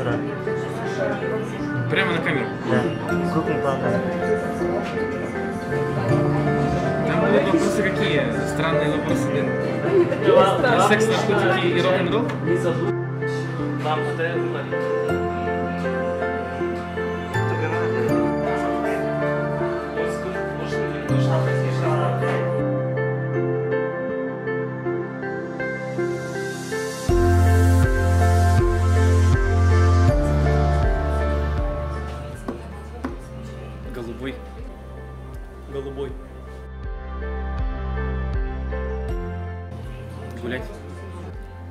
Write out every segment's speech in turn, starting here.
натурально. Прямо на камеру? Да. Крупным планом. Там будут вопросы какие? Странные вопросы, да? Секс, наркотики и рок-н-ролл? Вам это Голубой. голубой. Гулять.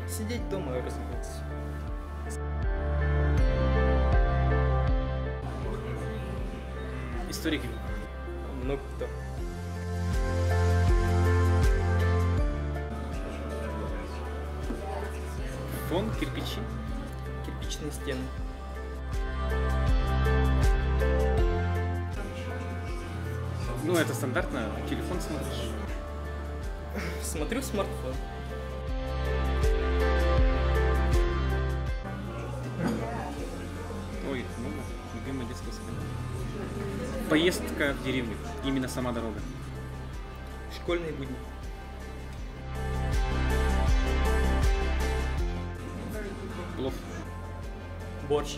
Сидеть дома и развлекаться. Историки. Много кто. Фон, кирпичи. Кирпичные стены. Ну, это стандартно. Телефон смотришь. Смотрю смартфон. Ой, много. Любимое детское событие. Поездка в деревню. Именно сама дорога. Школьные будни. Плов. Борщ.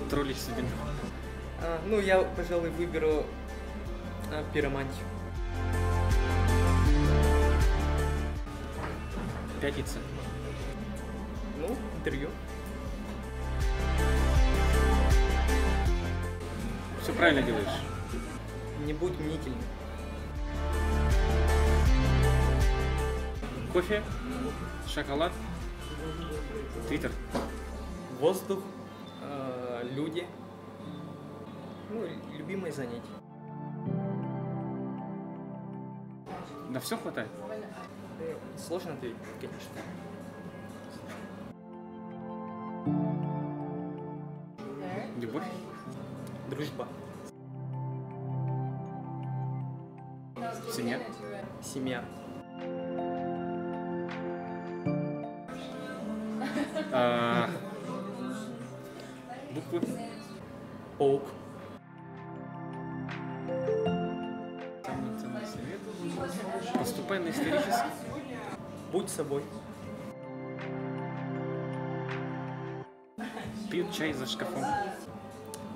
Троллить судьбин. Ну, я, пожалуй, выберу пиромантию. Пятница. Ну, интервью. Все правильно делаешь. Не будь мнительным. Кофе, шоколад, твиттер. Воздух, люди. Ну, любимые занятия. На все хватает? Сложно ответить, конечно. Любовь. Дружба. Семья. Семья. Буквы. Паук. Самый ценный совет. Поступай на исторический. Будь собой. Пьют чай за шкафом.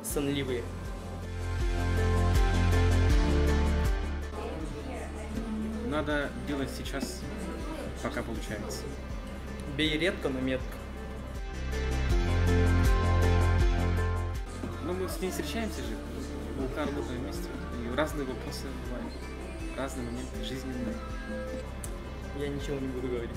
Сонливые. Надо делать сейчас, пока получается. Бей редко, но метко. Но мы с ней встречаемся же. В УК работаем вместе. И разные вопросы бывают. Разные моменты жизненные. Я ничего не буду говорить.